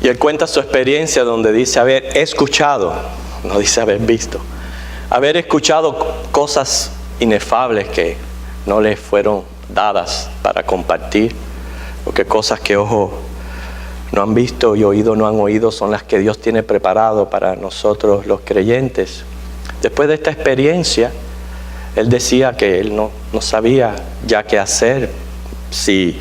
Y él cuenta su experiencia donde dice haber escuchado, no dice haber visto, haber escuchado cosas inefables que no le fueron dadas para compartir, porque cosas que ojo no han visto y oído no han oído son las que Dios tiene preparado para nosotros los creyentes. Después de esta experiencia, él decía que él no sabía ya qué hacer, si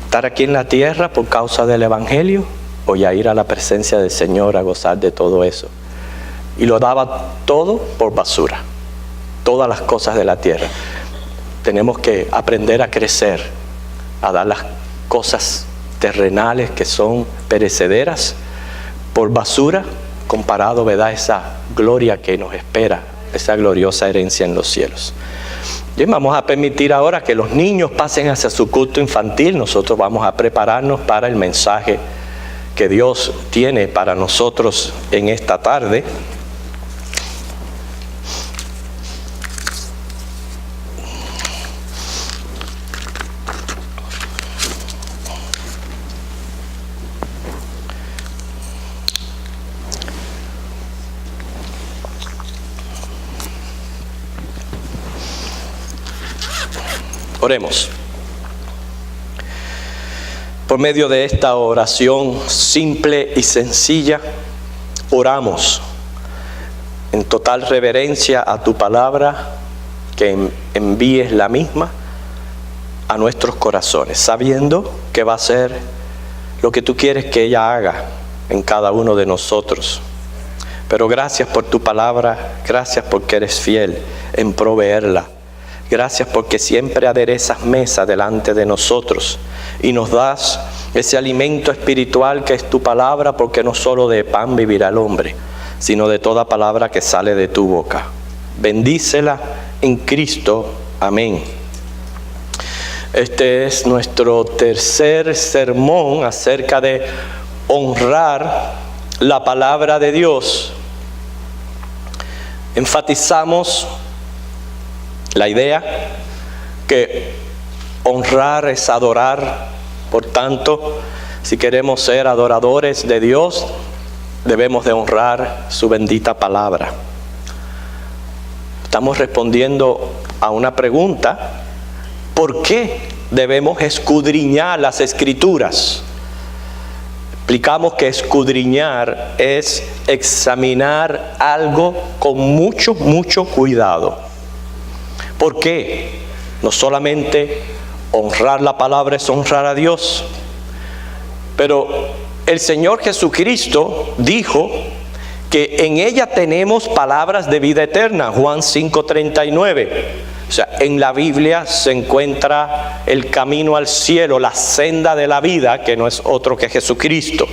estar aquí en la tierra por causa del Evangelio o ya ir a la presencia del Señor a gozar de todo eso. Y lo daba todo por basura, todas las cosas de la tierra. Tenemos que aprender a crecer, a dar las cosas terrenales que son perecederas por basura, comparado, ¿verdad?, esa gloria que nos espera, esa gloriosa herencia en los cielos. Bien, vamos a permitir ahora que los niños pasen hacia su culto infantil. Nosotros vamos a prepararnos para el mensaje que Dios tiene para nosotros en esta tarde. Oremos. Por medio de esta oración simple y sencilla, oramos en total reverencia a tu palabra, que envíes la misma a nuestros corazones, sabiendo que va a ser lo que tú quieres que ella haga en cada uno de nosotros. Pero gracias por tu palabra, gracias porque eres fiel en proveerla. Gracias porque siempre aderezas mesa delante de nosotros y nos das ese alimento espiritual que es tu palabra, porque no solo de pan vivirá el hombre, sino de toda palabra que sale de tu boca. Bendícela en Cristo. Amén. Este es nuestro tercer sermón acerca de honrar la palabra de Dios. Enfatizamos la idea que honrar es adorar. Por tanto, si queremos ser adoradores de Dios, debemos de honrar su bendita palabra. Estamos respondiendo a una pregunta: ¿por qué debemos escudriñar las Escrituras? Explicamos que escudriñar es examinar algo con mucho cuidado. ¿Por qué? No solamente honrar la palabra es honrar a Dios, pero el Señor Jesucristo dijo que en ella tenemos palabras de vida eterna, Juan 5:39. O sea, en la Biblia se encuentra el camino al cielo, la senda de la vida, que no es otro que Jesucristo.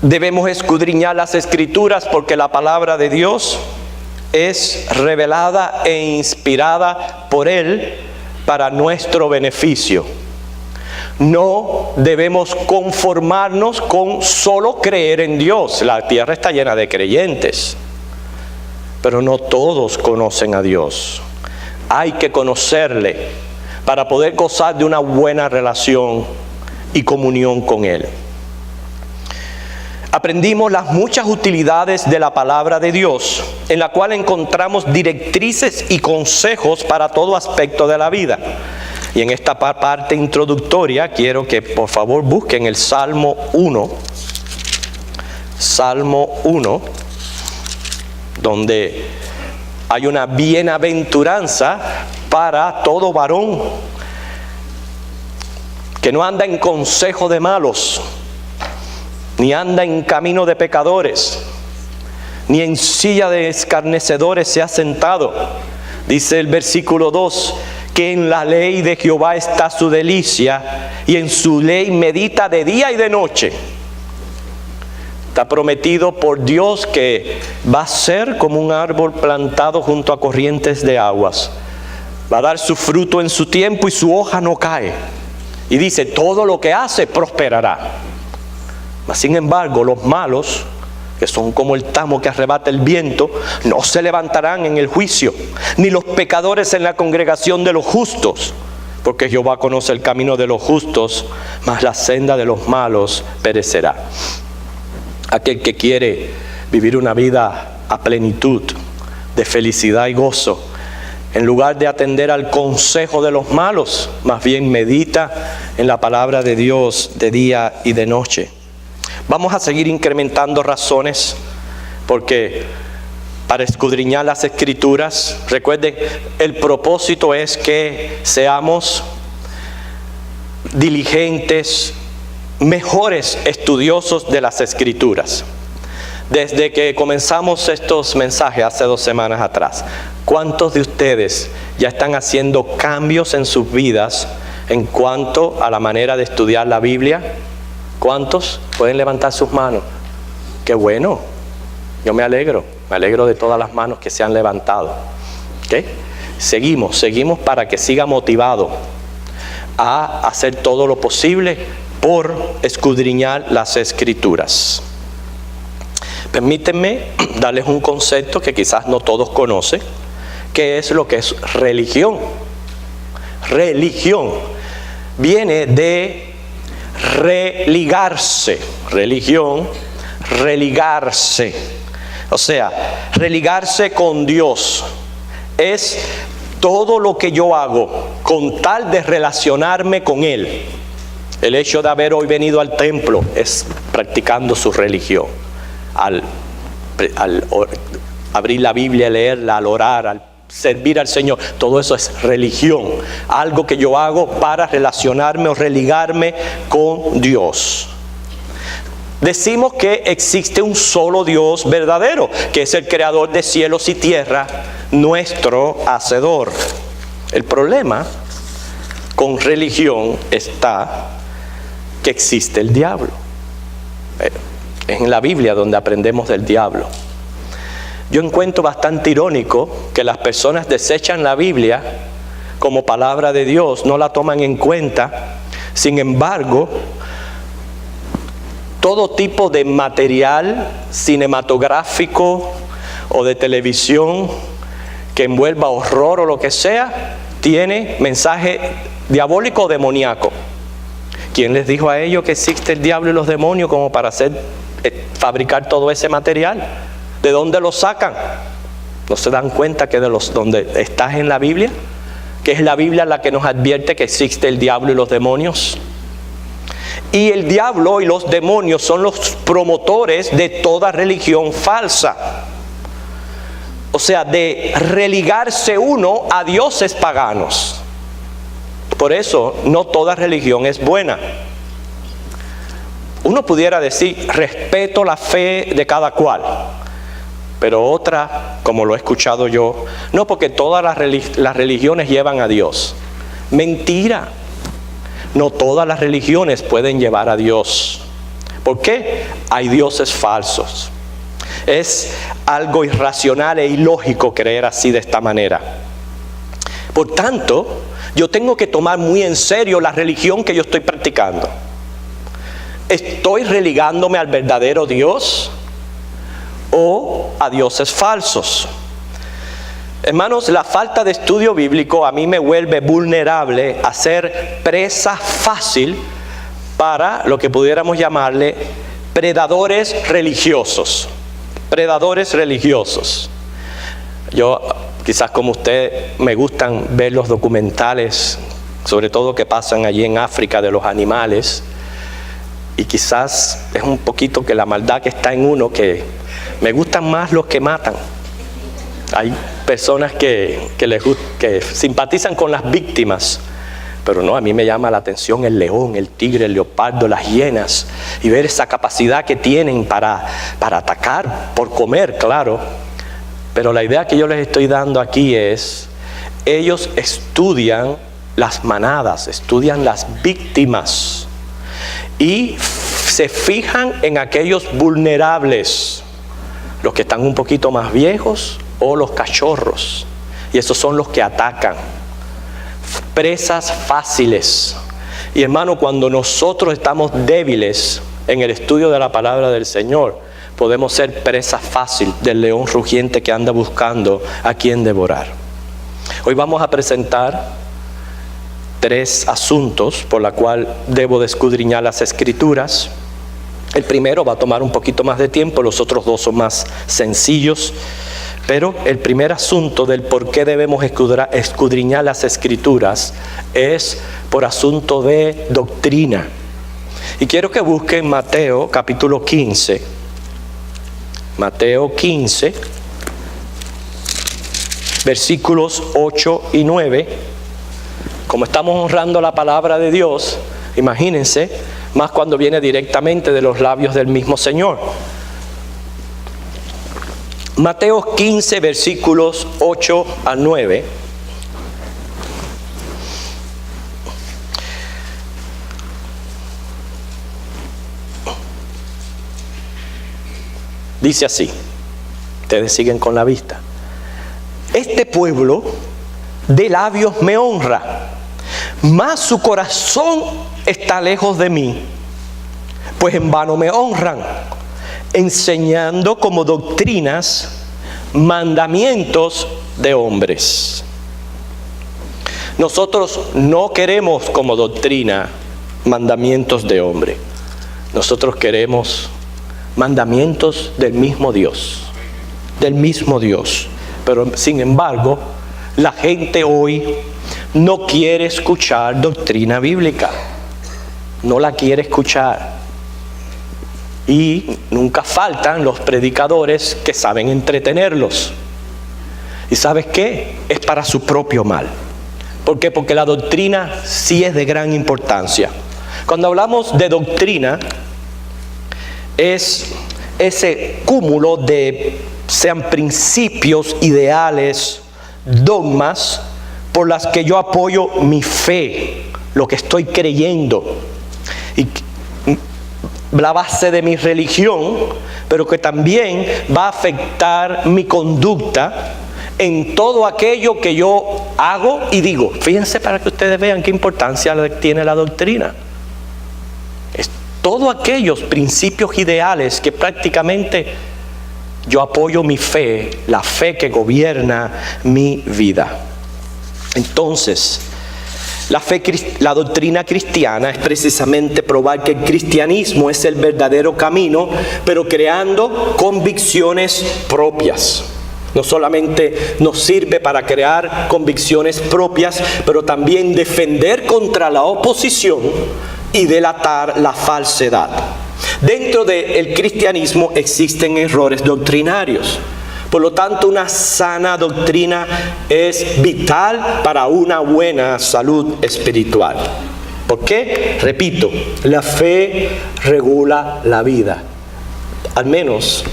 Debemos escudriñar las Escrituras porque la palabra de Dios es revelada e inspirada por Él para nuestro beneficio. No debemos conformarnos con solo creer en Dios. La tierra está llena de creyentes, pero no todos conocen a Dios. Hay que conocerle para poder gozar de una buena relación y comunión con Él. Aprendimos las muchas utilidades de la palabra de Dios, en la cual encontramos directrices y consejos para todo aspecto de la vida. Y en esta parte introductoria quiero que por favor busquen el Salmo 1. Salmo 1, donde hay una bienaventuranza para todo varón que no anda en consejo de malos, ni anda en camino de pecadores, ni en silla de escarnecedores se ha sentado. Dice el versículo 2, que en la ley de Jehová está su delicia, y en su ley medita de día y de noche. Está prometido por Dios que va a ser como un árbol plantado junto a corrientes de aguas. Va a dar su fruto en su tiempo y su hoja no cae. Y dice, todo lo que hace prosperará. Mas sin embargo, los malos, que son como el tamo que arrebata el viento, no se levantarán en el juicio, ni los pecadores en la congregación de los justos. porque Jehová conoce el camino de los justos, mas la senda de los malos perecerá. Aquel que quiere vivir una vida a plenitud de felicidad y gozo, en lugar de atender al consejo de los malos, más bien medita en la palabra de Dios de día y de noche. Vamos a seguir incrementando razones, porque para escudriñar las Escrituras, recuerden, el propósito es que seamos diligentes, mejores estudiosos de las Escrituras. Desde que comenzamos estos mensajes hace 2 semanas atrás, ¿cuántos de ustedes ya están haciendo cambios en sus vidas en cuanto a la manera de estudiar la Biblia? ¿Cuántos? Pueden levantar sus manos. ¡Qué bueno! Yo me alegro de todas las manos que se han levantado. ¿Okay? Seguimos para que siga motivado a hacer todo lo posible por escudriñar las Escrituras. Permítanme darles un concepto que quizás no todos conocen, que es lo que es religión. Religión viene de religarse. Religión, religarse. O sea, religarse con Dios es todo lo que yo hago con tal de relacionarme con Él. El hecho de haber hoy venido al templo es practicando su religión. Al abrir la Biblia, leerla, al orar, al servir al Señor, todo eso es religión. Algo que yo hago para relacionarme o religarme con Dios. Decimos que existe un solo Dios verdadero, que es el creador de cielos y tierra, nuestro hacedor. El problema con religión está que existe el diablo. Es en la Biblia donde aprendemos del diablo. Yo encuentro bastante irónico que las personas desechan la Biblia como palabra de Dios, no la toman en cuenta. Sin embargo, todo tipo de material cinematográfico o de televisión que envuelva horror o lo que sea, tiene mensaje diabólico o demoníaco. ¿Quién les dijo a ellos que existe el diablo y los demonios como para fabricar todo ese material? ¿De dónde lo sacan? ¿No se dan cuenta que donde estás en la Biblia? Que es la Biblia la que nos advierte que existe el diablo y los demonios. Y el diablo y los demonios son los promotores de toda religión falsa. O sea, de religarse uno a dioses paganos. Por eso, no toda religión es buena. Uno pudiera decir, respeto la fe de cada cual. Pero otra, como lo he escuchado yo, no, porque todas las religiones llevan a Dios. Mentira. No todas las religiones pueden llevar a Dios. ¿Por qué? Hay dioses falsos. Es algo irracional e ilógico creer así de esta manera. Por tanto, yo tengo que tomar muy en serio la religión que yo estoy practicando. ¿Estoy religándome al verdadero Dios o a dioses falsos? Hermanos, la falta de estudio bíblico a mí me vuelve vulnerable a ser presa fácil para lo que pudiéramos llamarle predadores religiosos. Predadores religiosos. Yo, quizás como usted, me gustan ver los documentales, sobre todo que pasan allí en África, de los animales. Y quizás es un poquito que la maldad que está en uno, que me gustan más los que matan. Hay personas que simpatizan con las víctimas, pero no, a mí me llama la atención el león, el tigre, el leopardo, las hienas, y ver esa capacidad que tienen para atacar, por comer, claro. Pero la idea que yo les estoy dando aquí es, ellos estudian las manadas, estudian las víctimas, y se fijan en aquellos vulnerables, los que están un poquito más viejos, o los cachorros, y esos son los que atacan. Presas fáciles. Y hermano, cuando nosotros estamos débiles en el estudio de la palabra del Señor, podemos ser presa fácil del león rugiente que anda buscando a quien devorar. Hoy vamos a presentar 3 asuntos por los cuales debo de escudriñar las Escrituras. El primero va a tomar un poquito más de tiempo, los otros 2 son más sencillos. Pero el primer asunto del por qué debemos escudriñar las Escrituras es por asunto de doctrina. Y quiero que busquen Mateo capítulo 15. Mateo 15, versículos 8 y 9. Como estamos honrando la palabra de Dios, imagínense, más cuando viene directamente de los labios del mismo Señor. Mateo 15, versículos 8 a 9. Dice así, ustedes siguen con la vista. Este pueblo de labios me honra, mas su corazón está lejos de mí, pues en vano me honran, enseñando como doctrinas mandamientos de hombres. Nosotros no queremos como doctrina mandamientos de hombre. Nosotros queremos mandamientos del mismo Dios. Del mismo Dios. Pero sin embargo, la gente hoy no quiere escuchar doctrina bíblica. No la quiere escuchar. Y nunca faltan los predicadores que saben entretenerlos. ¿Y sabes qué? Es para su propio mal. ¿Por qué? Porque la doctrina sí es de gran importancia. Cuando hablamos de doctrina, es ese cúmulo de, sean principios, ideales, dogmas, por las que yo apoyo mi fe, lo que estoy creyendo. Y la base de mi religión, pero que también va a afectar mi conducta en todo aquello que yo hago y digo. Fíjense para que ustedes vean qué importancia tiene la doctrina. Es todos aquellos principios ideales que prácticamente yo apoyo mi fe, la fe que gobierna mi vida. Entonces, la doctrina cristiana es precisamente probar que el cristianismo es el verdadero camino, pero creando convicciones propias. No solamente nos sirve para crear convicciones propias, pero también defender contra la oposición y delatar la falsedad. Dentro del cristianismo existen errores doctrinarios. Por lo tanto, una sana doctrina es vital para una buena salud espiritual. ¿Por qué? Repito, la fe regula la vida. Al menos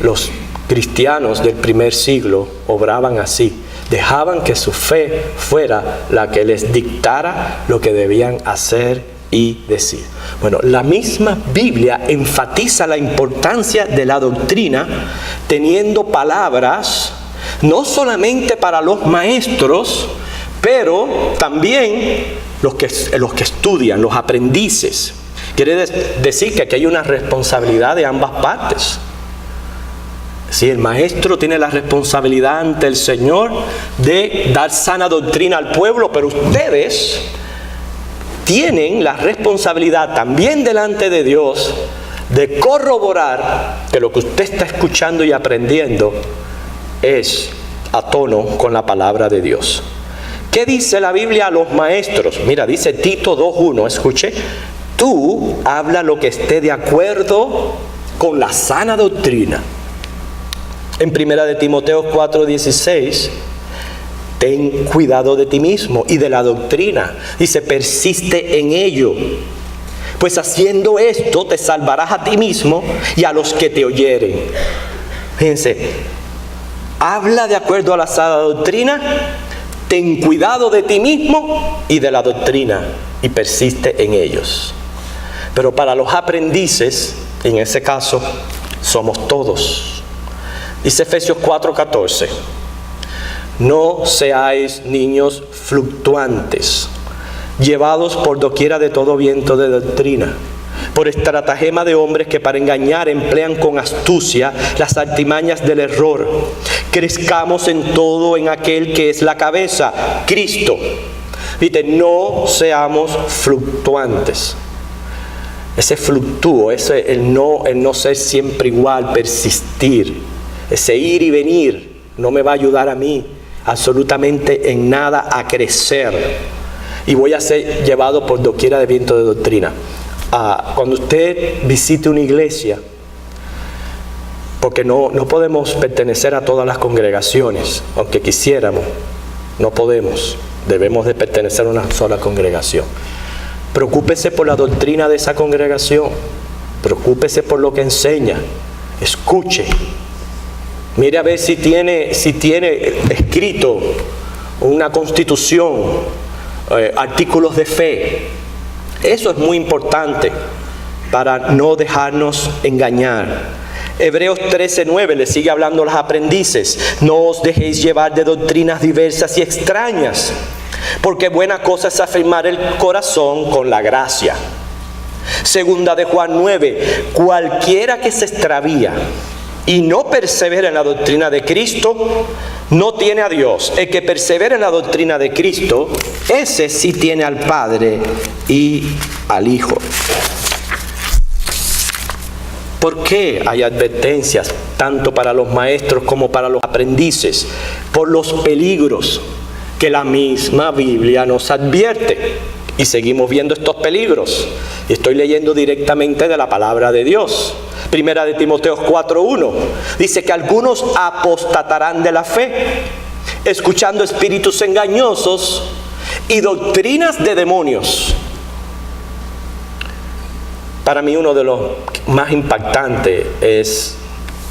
los cristianos del primer siglo obraban así. Dejaban que su fe fuera la que les dictara lo que debían hacer y decir. Bueno, la misma Biblia enfatiza la importancia de la doctrina, teniendo palabras no solamente para los maestros, pero también los que estudian, los aprendices. Quiere decir que aquí hay una responsabilidad de ambas partes. Si el maestro tiene la responsabilidad ante el Señor de dar sana doctrina al pueblo, pero ustedes tienen la responsabilidad también delante de Dios de corroborar que lo que usted está escuchando y aprendiendo es a tono con la palabra de Dios. ¿Qué dice la Biblia a los maestros? Mira, dice Tito 2:1, escuche. Tú habla lo que esté de acuerdo con la sana doctrina. En 1 de Timoteo 4:16, ten cuidado de ti mismo y de la doctrina. Dice, persiste en ello. Pues haciendo esto te salvarás a ti mismo y a los que te oyeren. Fíjense, habla de acuerdo a la sana doctrina, ten cuidado de ti mismo y de la doctrina y persiste en ellos. Pero para los aprendices, en ese caso, somos todos. Dice Efesios 4:14. No seáis niños fluctuantes, llevados por doquiera de todo viento de doctrina, por estratagema de hombres que para engañar emplean con astucia las artimañas del error. Crezcamos en todo en aquel que es la cabeza, Cristo, Fíjate, no seamos fluctuantes. Ese fluctúo, el no ser siempre igual, persistir, ese ir y venir, no me va a ayudar a mí absolutamente en nada a crecer. Y voy a ser llevado por doquiera de viento de doctrina. Cuando usted visite una iglesia, porque no podemos pertenecer a todas las congregaciones, aunque quisiéramos, no podemos, debemos de pertenecer a una sola congregación. Preocúpese por la doctrina de esa congregación, preocúpese por lo que enseña, escuche, mire a ver si tiene escrito una constitución, artículos de fe. Eso es muy importante para no dejarnos engañar. Hebreos 13:9 le sigue hablando a los aprendices: no os dejéis llevar de doctrinas diversas y extrañas, porque buena cosa es afirmar el corazón con la gracia. Segunda de Juan 9: cualquiera que se extravía y no persevera en la doctrina de Cristo, no tiene a Dios. El que persevera en la doctrina de Cristo, ese sí tiene al Padre y al Hijo. ¿Por qué hay advertencias tanto para los maestros como para los aprendices? Por los peligros que la misma Biblia nos advierte. Y seguimos viendo estos peligros. Estoy leyendo directamente de la palabra de Dios. Primera de Timoteo 4:1 dice que algunos apostatarán de la fe, escuchando espíritus engañosos y doctrinas de demonios. Para mí uno de los más impactantes es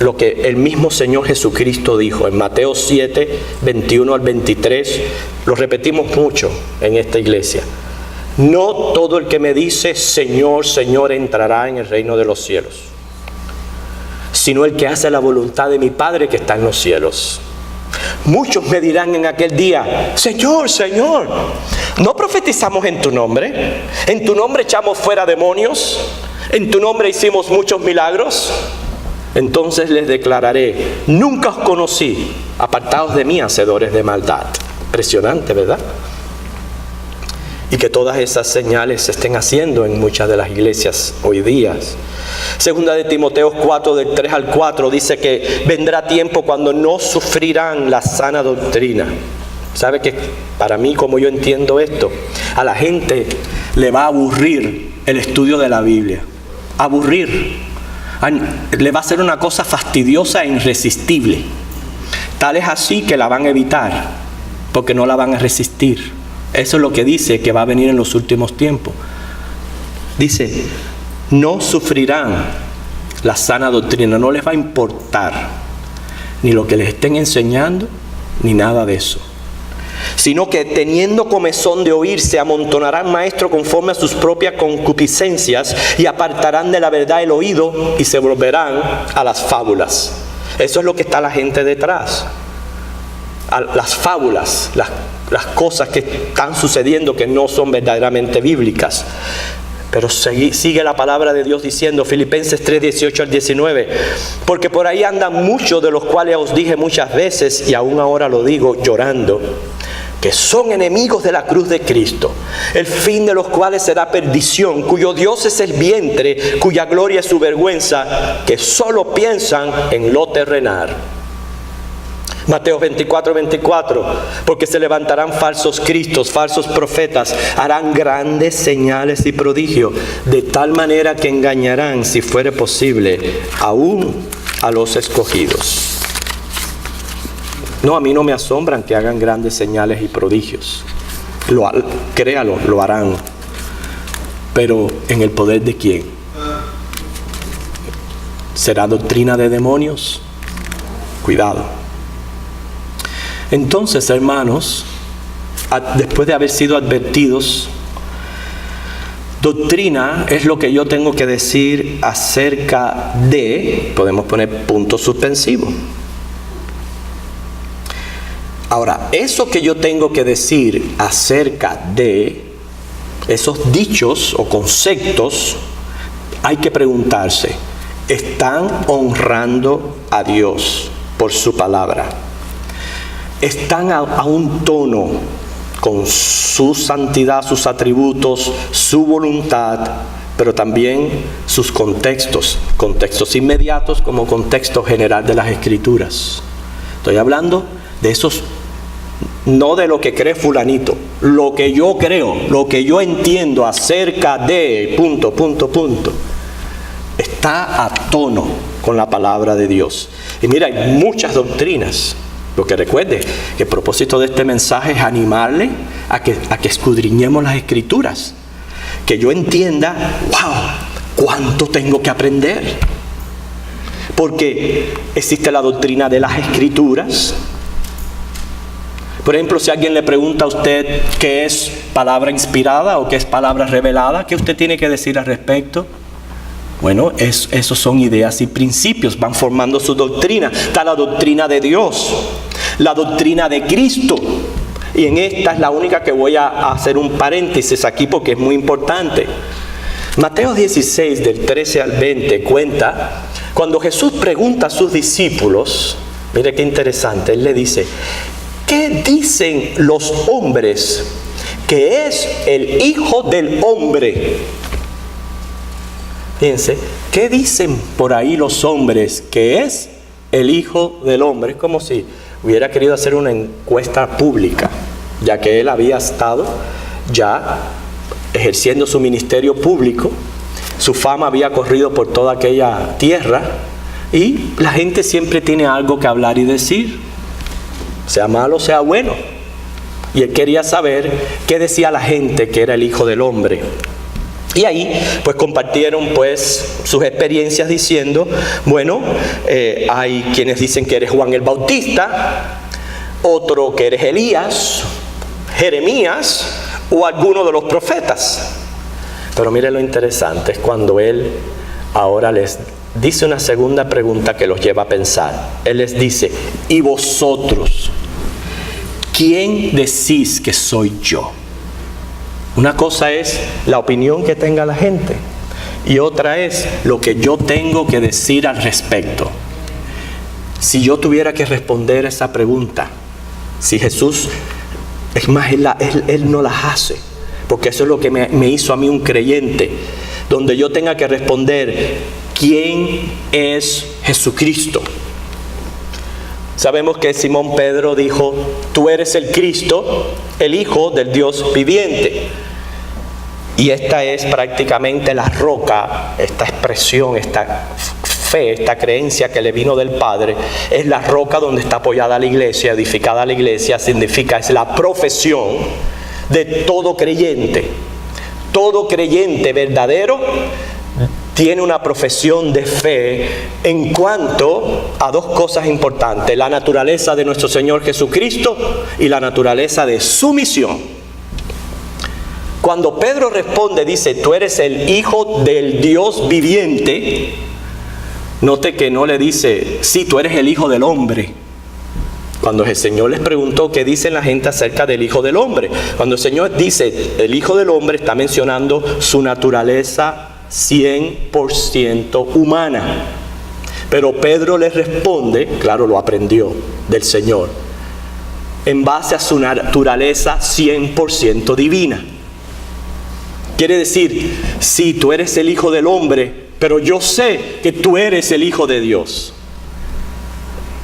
lo que el mismo Señor Jesucristo dijo en Mateo 7, 21 al 23. Lo repetimos mucho en esta iglesia. No todo el que me dice Señor, Señor entrará en el reino de los cielos, sino el que hace la voluntad de mi Padre que está en los cielos. Muchos me dirán en aquel día: Señor, Señor, ¿no profetizamos en tu nombre? ¿En tu nombre echamos fuera demonios? ¿En tu nombre hicimos muchos milagros? Entonces les declararé: nunca os conocí, apartaos de mí, hacedores de maldad. Impresionante, ¿verdad? Y que todas esas señales se estén haciendo en muchas de las iglesias hoy día. Segunda de Timoteo 4, del 3 al 4, dice que vendrá tiempo cuando no sufrirán la sana doctrina. ¿Sabe que para mí, como yo entiendo esto, a la gente le va a aburrir el estudio de la Biblia? Aburrir. Le va a ser una cosa fastidiosa e irresistible. Tal es así que la van a evitar, porque no la van a resistir. Eso es lo que dice que va a venir en los últimos tiempos. Dice: no sufrirán la sana doctrina, no les va a importar ni lo que les estén enseñando, ni nada de eso. Sino que teniendo comezón de oír, se amontonarán maestros conforme a sus propias concupiscencias y apartarán de la verdad el oído y se volverán a las fábulas. Eso es lo que está la gente detrás. A las fábulas, las cosas que están sucediendo que no son verdaderamente bíblicas. Pero sigue la palabra de Dios diciendo, Filipenses 3, 18 al 19, porque por ahí andan muchos, de los cuales os dije muchas veces, y aún ahora lo digo llorando, que son enemigos de la cruz de Cristo, el fin de los cuales será perdición, cuyo Dios es el vientre, cuya gloria es su vergüenza, que solo piensan en lo terrenal. Mateo 24, 24, porque se levantarán falsos cristos, falsos profetas, harán grandes señales y prodigios, de tal manera que engañarán, si fuere posible, aún a los escogidos. No, a mí no me asombran que hagan grandes señales y prodigios. Créalo, lo harán. Pero ¿en el poder de quién? ¿Será doctrina de demonios? Cuidado. Entonces, hermanos, después de haber sido advertidos, doctrina es lo que yo tengo que decir acerca de, podemos poner punto suspensivo. Ahora, eso que yo tengo que decir acerca de esos dichos o conceptos, hay que preguntarse, ¿están honrando a Dios por su palabra? ¿Están a un tono con su santidad, sus atributos, su voluntad, pero también sus contextos inmediatos como contexto general de las Escrituras. Estoy hablando de esos, no de lo que cree fulanito, lo que yo creo, lo que yo entiendo acerca de punto, está a tono con la palabra de Dios. Y mira, hay muchas doctrinas. Lo que recuerde, que el propósito de este mensaje es animarle a que escudriñemos las Escrituras. Que yo entienda, wow, cuánto tengo que aprender. Porque existe la doctrina de las Escrituras. Por ejemplo, si alguien le pregunta a usted qué es palabra inspirada o qué es palabra revelada, ¿qué usted tiene que decir al respecto? Bueno, esos son ideas y principios, van formando su doctrina. Está la doctrina de Dios, la doctrina de Cristo. Y en esta es la única que voy a hacer un paréntesis aquí porque es muy importante. Mateo 16, del 13 al 20, cuenta cuando Jesús pregunta a sus discípulos, mire qué interesante, Él le dice, ¿qué dicen los hombres que es el Hijo del Hombre? Fíjense, ¿qué dicen por ahí los hombres que es el Hijo del Hombre? Es como si hubiera querido hacer una encuesta pública, ya que él había estado ya ejerciendo su ministerio público, su fama había corrido por toda aquella tierra y la gente siempre tiene algo que hablar y decir, sea malo, sea bueno. Y él quería saber qué decía la gente que era el Hijo del Hombre. Y ahí pues compartieron pues sus experiencias diciendo, bueno, hay quienes dicen que eres Juan el Bautista, otro que eres Elías, Jeremías o alguno de los profetas. Pero mire lo interesante, es cuando él ahora les dice una segunda pregunta que los lleva a pensar. Él les dice, ¿y vosotros? ¿Quién decís que soy yo? Una cosa es la opinión que tenga la gente y otra es lo que yo tengo que decir al respecto. Si yo tuviera que responder esa pregunta, si Jesús, es más, Él no las hace, porque eso es lo que me hizo a mí un creyente, donde yo tenga que responder, ¿quién es Jesucristo? Sabemos que Simón Pedro dijo, tú eres el Cristo, el Hijo del Dios viviente. Y esta es prácticamente la roca, esta expresión, esta fe, esta creencia que le vino del Padre, es la roca donde está apoyada la iglesia, edificada la iglesia, significa, es la profesión de todo creyente. Todo creyente verdadero tiene una profesión de fe en cuanto a dos cosas importantes: la naturaleza de nuestro Señor Jesucristo y la naturaleza de su misión. Cuando Pedro responde, dice, tú eres el Hijo del Dios viviente, note que no le dice, sí, tú eres el Hijo del Hombre. Cuando el Señor les preguntó qué dice la gente acerca del Hijo del Hombre, cuando el Señor dice el Hijo del Hombre, está mencionando su naturaleza 100% humana. Pero Pedro les responde, claro, lo aprendió del Señor, en base a su naturaleza 100% divina. Quiere decir, sí, tú eres el Hijo del Hombre, pero yo sé que tú eres el Hijo de Dios.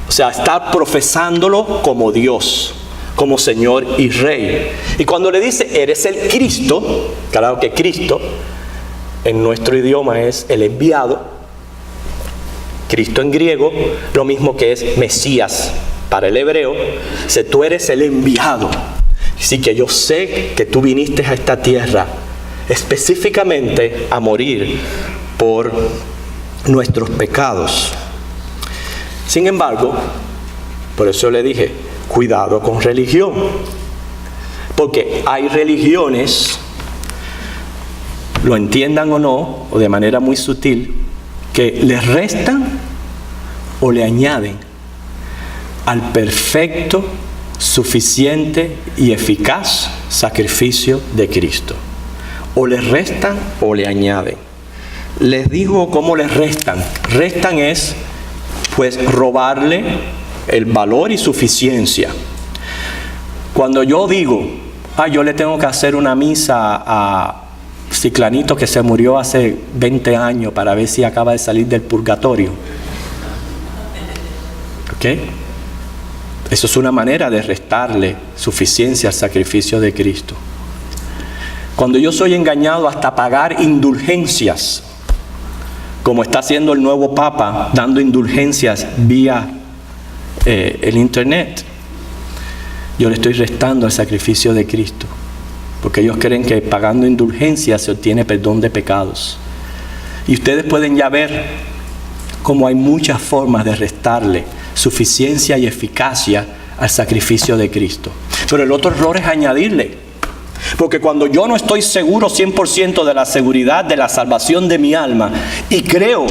O sea, está profesándolo como Dios, como Señor y Rey. Y cuando le dice, eres el Cristo, claro que Cristo en nuestro idioma es el enviado. Cristo en griego, lo mismo que es Mesías para el hebreo. Dice, tú eres el enviado. Así que yo sé que tú viniste a esta tierra específicamente a morir por nuestros pecados. Sin embargo, por eso le dije, cuidado con religión. Porque hay religiones, lo entiendan o no, o de manera muy sutil, que le restan o le añaden al perfecto, suficiente y eficaz sacrificio de Cristo. O le restan o le añaden. Les digo cómo les restan. Restan es, pues, robarle el valor y suficiencia. Cuando yo digo, yo le tengo que hacer una misa a ciclanito que se murió hace 20 años para ver si acaba de salir del purgatorio. ¿Ok? Eso es una manera de restarle suficiencia al sacrificio de Cristo. Cuando yo soy engañado hasta pagar indulgencias, como está haciendo el nuevo Papa, dando indulgencias vía el internet, yo le estoy restando al sacrificio de Cristo, porque ellos creen que pagando indulgencias se obtiene perdón de pecados. Y ustedes pueden ya ver cómo hay muchas formas de restarle suficiencia y eficacia al sacrificio de Cristo. Pero el otro error es añadirle, porque cuando yo no estoy seguro 100% de la seguridad de la salvación de mi alma y creo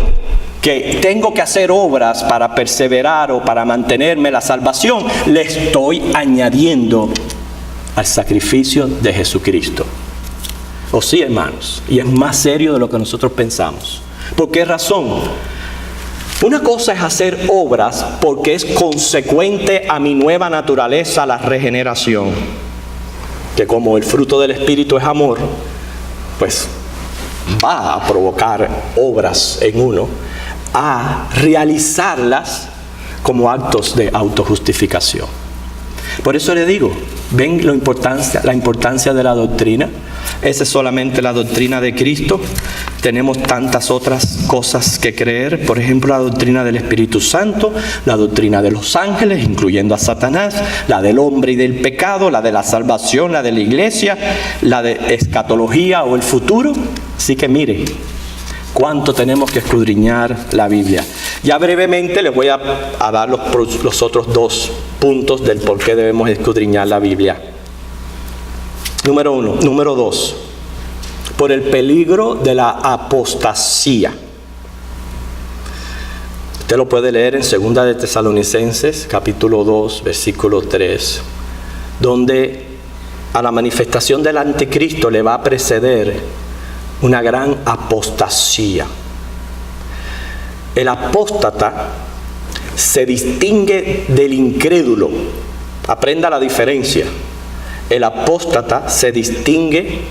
que tengo que hacer obras para perseverar o para mantenerme la salvación, le estoy añadiendo al sacrificio de Jesucristo. ¿O sí, hermanos? Y es más serio de lo que nosotros pensamos. ¿Por qué razón? Una cosa es hacer obras porque es consecuente a mi nueva naturaleza, la regeneración, que como el fruto del Espíritu es amor, pues va a provocar obras en uno, a realizarlas como actos de autojustificación. Por eso le digo, ¿ven la importancia de la doctrina? Esa es solamente la doctrina de Cristo. Tenemos tantas otras cosas que creer, por ejemplo, la doctrina del Espíritu Santo, la doctrina de los ángeles, incluyendo a Satanás, la del hombre y del pecado, la de la salvación, la de la iglesia, la de escatología o el futuro. Así que mire, cuánto tenemos que escudriñar la Biblia. Ya brevemente les voy a dar los otros dos puntos del por qué debemos escudriñar la Biblia. Número 1. Número 2. Por el peligro de la apostasía. Usted lo puede leer en 2 de Tesalonicenses, capítulo 2, versículo 3, donde a la manifestación del anticristo le va a preceder una gran apostasía. El apóstata se distingue del incrédulo. Aprenda la diferencia. El apóstata se distingue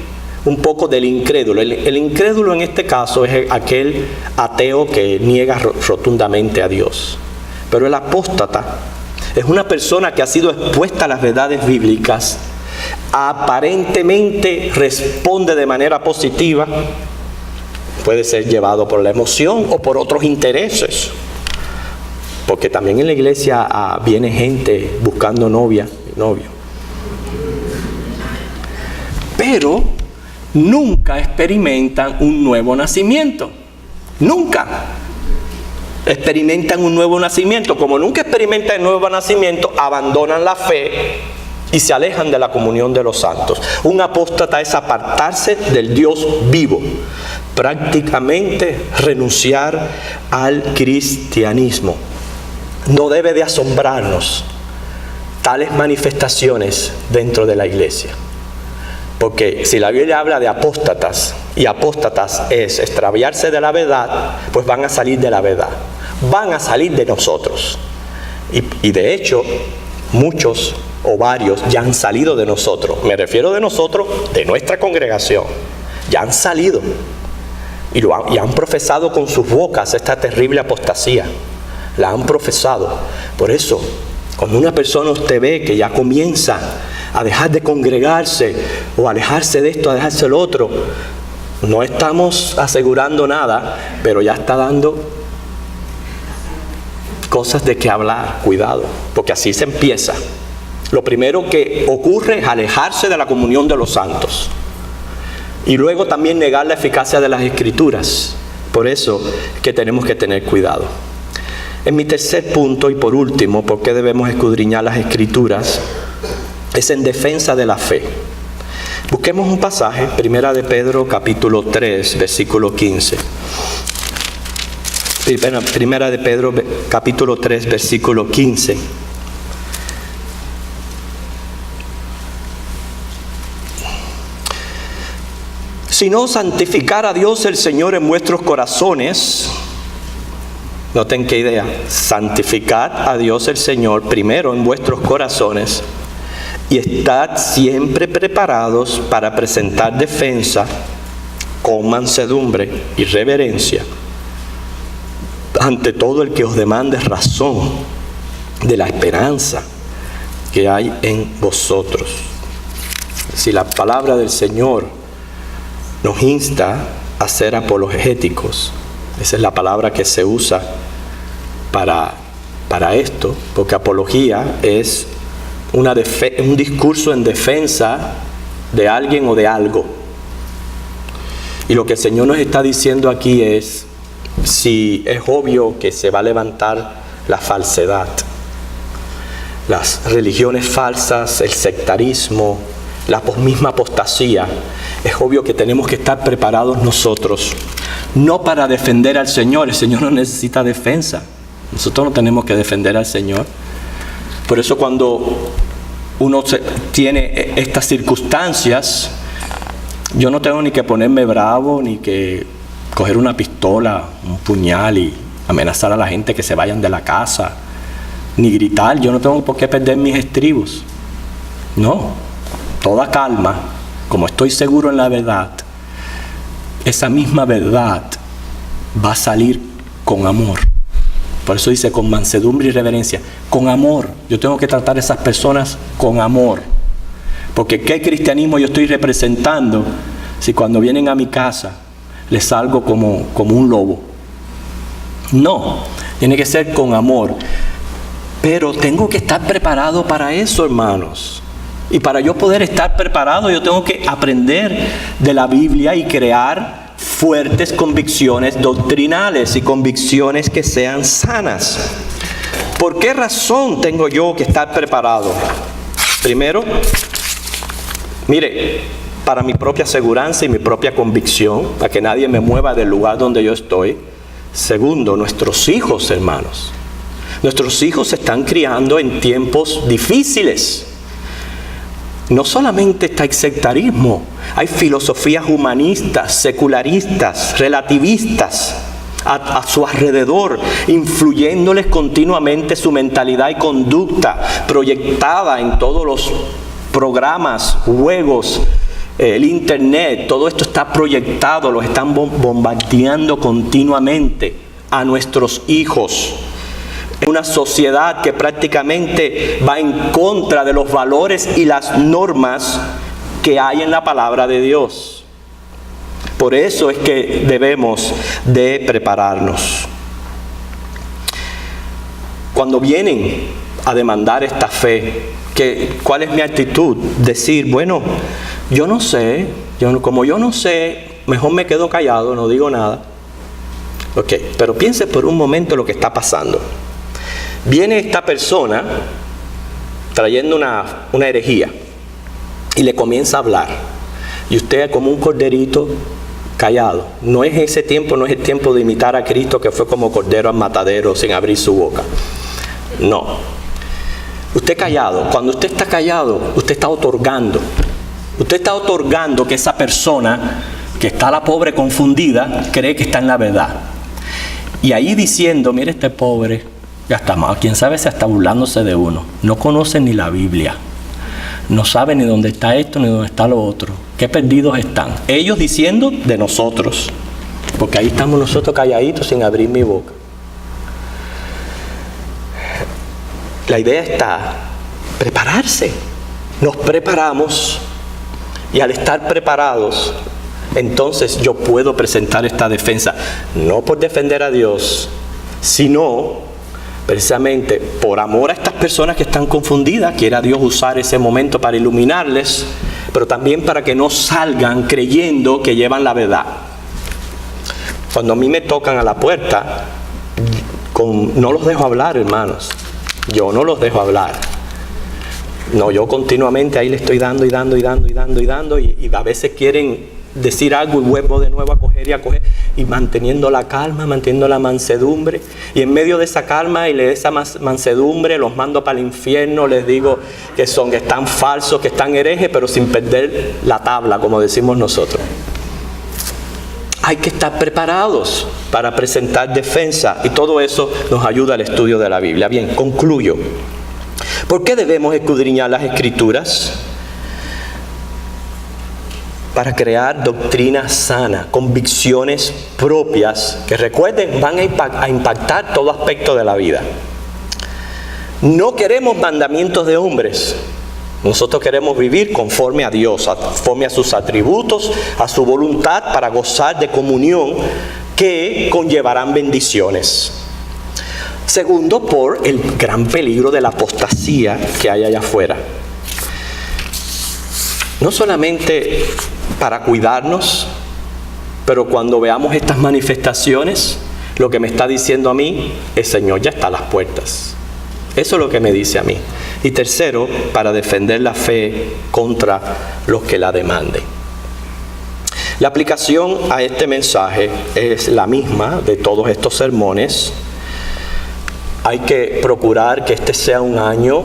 un poco del incrédulo. El incrédulo en este caso es aquel ateo que niega rotundamente a Dios. Pero el apóstata es una persona que ha sido expuesta a las verdades bíblicas, aparentemente responde de manera positiva, puede ser llevado por la emoción o por otros intereses, porque también en la iglesia viene gente buscando novio, pero nunca experimentan un nuevo nacimiento. Nunca experimentan un nuevo nacimiento. Como nunca experimentan el nuevo nacimiento, abandonan la fe y se alejan de la comunión de los santos. Un apóstata es apartarse del Dios vivo, prácticamente renunciar al cristianismo. No debe de asombrarnos tales manifestaciones dentro de la iglesia. Porque si la Biblia habla de apóstatas, y apóstatas es extraviarse de la verdad, pues van a salir de la verdad. Van a salir de nosotros. Y de hecho, muchos o varios ya han salido de nosotros. Me refiero de nosotros, de nuestra congregación. Ya han salido. Y han profesado con sus bocas esta terrible apostasía. La han profesado. Por eso, cuando una persona usted ve que ya comienza a dejar de congregarse o alejarse de esto, a dejarse del otro, no estamos asegurando nada, pero ya está dando cosas de qué hablar. Cuidado, porque así se empieza. Lo primero que ocurre es alejarse de la comunión de los santos y luego también negar la eficacia de las Escrituras. Por eso es que tenemos que tener cuidado. En mi tercer punto y por último, ¿por qué debemos escudriñar las Escrituras? Es en defensa de la fe. Busquemos un pasaje, 1 de Pedro capítulo 3, versículo 15. 1 de Pedro capítulo 3, versículo 15. Sino santificar a Dios el Señor en vuestros corazones. Noten qué idea. Santificad a Dios el Señor primero en vuestros corazones, y estad siempre preparados para presentar defensa con mansedumbre y reverencia ante todo el que os demande razón de la esperanza que hay en vosotros. Si la palabra del Señor nos insta a ser apologéticos, esa es la palabra que se usa para esto, porque apología es un discurso en defensa de alguien o de algo. Y lo que el Señor nos está diciendo aquí es, si es obvio que se va a levantar la falsedad, las religiones falsas, el sectarismo, la misma apostasía, es obvio que tenemos que estar preparados nosotros, no para defender al Señor. El Señor no necesita defensa, nosotros no tenemos que defender al Señor. Por eso cuando uno tiene estas circunstancias, yo no tengo ni que ponerme bravo, ni que coger una pistola, un puñal y amenazar a la gente que se vayan de la casa, ni gritar. Yo no tengo por qué perder mis estribos. No, toda calma, como estoy seguro en la verdad, esa misma verdad va a salir con amor. Por eso dice con mansedumbre y reverencia, con amor. Yo tengo que tratar a esas personas con amor. Porque ¿qué cristianismo yo estoy representando si cuando vienen a mi casa les salgo como un lobo? No, tiene que ser con amor. Pero tengo que estar preparado para eso, hermanos. Y para yo poder estar preparado, yo tengo que aprender de la Biblia y crear fuertes convicciones doctrinales y convicciones que sean sanas. ¿Por qué razón tengo yo que estar preparado? Primero, mire, para mi propia seguridad y mi propia convicción, para que nadie me mueva del lugar donde yo estoy. Segundo, nuestros hijos, hermanos. Nuestros hijos se están criando en tiempos difíciles. No solamente está el sectarismo, hay filosofías humanistas, secularistas, relativistas a su alrededor, influyéndoles continuamente su mentalidad y conducta, proyectada en todos los programas, juegos, el internet. Todo esto está proyectado, los están bombardeando continuamente a nuestros hijos. Una sociedad que prácticamente va en contra de los valores y las normas que hay en la palabra de Dios. Por eso es que debemos de prepararnos. Cuando vienen a demandar esta fe, ¿cuál es mi actitud? Decir, bueno, yo no sé, como yo no sé, mejor me quedo callado, no digo nada. Ok, pero piense por un momento lo que está pasando. Viene esta persona trayendo una herejía y le comienza a hablar. Y usted como un corderito callado. No es ese tiempo, no es el tiempo de imitar a Cristo que fue como cordero al matadero sin abrir su boca. No. Usted callado. Cuando usted está callado, usted está otorgando. Usted está otorgando que esa persona que está la pobre confundida cree que está en la verdad. Y ahí diciendo, mire este pobre, ya está mal, quién sabe si está burlándose de uno. No conoce ni la Biblia. No sabe ni dónde está esto ni dónde está lo otro. Qué perdidos están. Ellos diciendo de nosotros. Porque ahí estamos nosotros calladitos sin abrir mi boca. La idea está prepararse. Nos preparamos y al estar preparados, entonces yo puedo presentar esta defensa. No por defender a Dios, sino precisamente por amor a estas personas que están confundidas. Quiera Dios usar ese momento para iluminarles, pero también para que no salgan creyendo que llevan la verdad. Cuando a mí me tocan a la puerta, no los dejo hablar, hermanos. Yo no los dejo hablar. No, yo continuamente ahí le estoy dando y a veces quieren decir algo y vuelvo de nuevo a coger y manteniendo la calma, manteniendo la mansedumbre, y en medio de esa calma y de esa mansedumbre los mando para el infierno. Les digo que están falsos, que están herejes, pero sin perder la tabla, como decimos nosotros. Hay que estar preparados para presentar defensa, y todo eso nos ayuda al estudio de la Biblia. Bien, concluyo. ¿Por qué debemos escudriñar las Escrituras? Para crear doctrina sana, convicciones propias que, recuerden, van a impactar todo aspecto de la vida. No queremos mandamientos de hombres. Nosotros queremos vivir conforme a Dios, conforme a sus atributos, a su voluntad, para gozar de comunión que conllevarán bendiciones. Segundo, por el gran peligro de la apostasía que hay allá afuera. No solamente para cuidarnos, pero cuando veamos estas manifestaciones, lo que me está diciendo a mí, el Señor ya está a las puertas. Eso es lo que me dice a mí. Y tercero, para defender la fe contra los que la demanden. La aplicación a este mensaje es la misma de todos estos sermones. Hay que procurar que este sea un año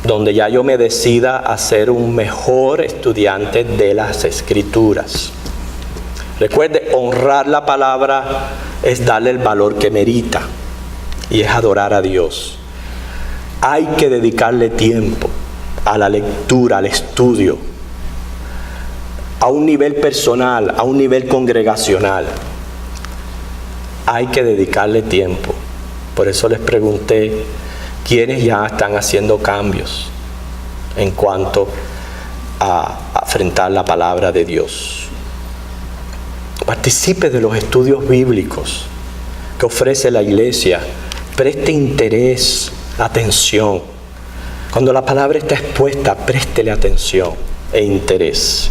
donde ya yo me decida a ser un mejor estudiante de las Escrituras. Recuerde, honrar la palabra es darle el valor que merita y es adorar a Dios. Hay que dedicarle tiempo a la lectura, al estudio, a un nivel personal, a un nivel congregacional. Hay que dedicarle tiempo. Por eso les pregunté, ¿quiénes ya están haciendo cambios en cuanto a afrontar la palabra de Dios? Participe de los estudios bíblicos que ofrece la iglesia. Preste interés, atención. Cuando la palabra está expuesta, préstele atención e interés.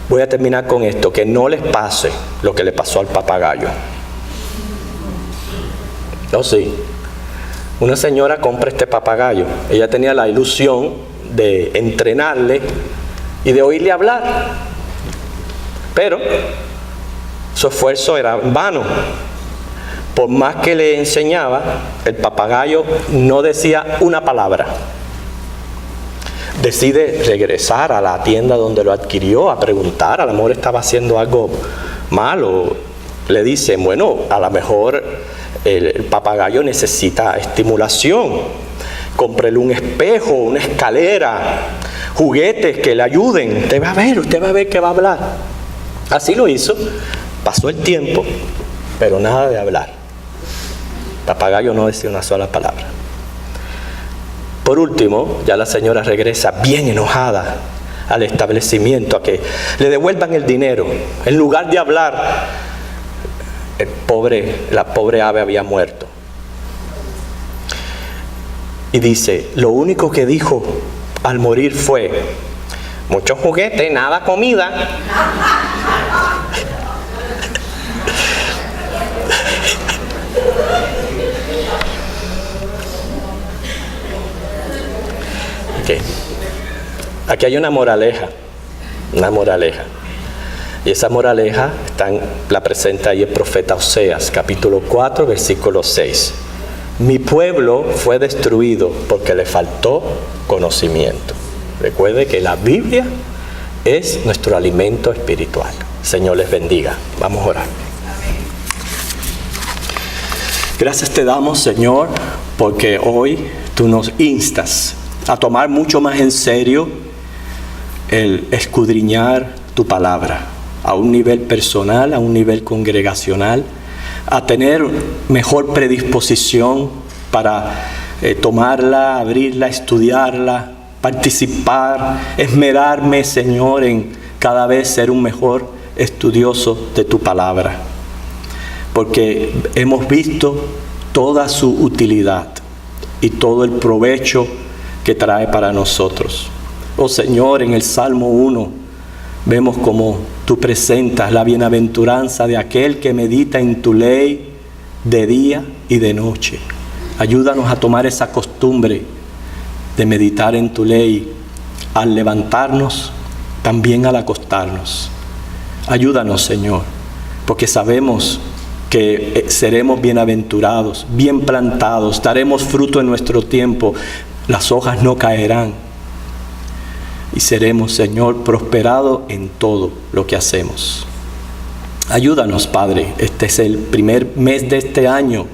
Voy a terminar con esto, que no les pase lo que le pasó al papagayo. No, sí. Una señora compra este papagayo. Ella tenía la ilusión de entrenarle y de oírle hablar. Pero su esfuerzo era en vano. Por más que le enseñaba, el papagayo no decía una palabra. Decide regresar a la tienda donde lo adquirió a preguntar. A lo mejor estaba haciendo algo malo. Le dice, bueno, a lo mejor el papagayo necesita estimulación. Cómprele un espejo, una escalera, juguetes que le ayuden. Usted va a ver que va a hablar. Así lo hizo. Pasó el tiempo, pero nada de hablar. El papagayo no decía una sola palabra. Por último, ya la señora regresa bien enojada al establecimiento a que le devuelvan el dinero. En lugar de hablar, la pobre ave había muerto. Y dice, lo único que dijo al morir fue, mucho juguete, nada comida. Okay. Aquí hay una moraleja. Y esa moraleja la presenta ahí el profeta Oseas, capítulo 4, versículo 6. Mi pueblo fue destruido porque le faltó conocimiento. Recuerde que la Biblia es nuestro alimento espiritual. Señor les bendiga. Vamos a orar. Gracias te damos, Señor, porque hoy tú nos instas a tomar mucho más en serio el escudriñar tu palabra, a un nivel personal, a un nivel congregacional, a tener mejor predisposición para tomarla, abrirla, estudiarla, participar, esmerarme, Señor, en cada vez ser un mejor estudioso de tu palabra. Porque hemos visto toda su utilidad y todo el provecho que trae para nosotros. Oh Señor, en el Salmo 1 vemos como tú presentas la bienaventuranza de aquel que medita en tu ley de día y de noche. Ayúdanos a tomar esa costumbre de meditar en tu ley al levantarnos, también al acostarnos. Ayúdanos, Señor, porque sabemos que seremos bienaventurados, bien plantados, daremos fruto en nuestro tiempo, las hojas no caerán y seremos, Señor, prosperados en todo lo que hacemos. Ayúdanos, Padre, este es el primer mes de este año.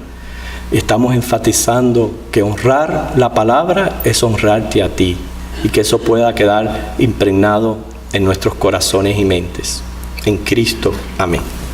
Estamos enfatizando que honrar la palabra es honrarte a ti y que eso pueda quedar impregnado en nuestros corazones y mentes. En Cristo, amén.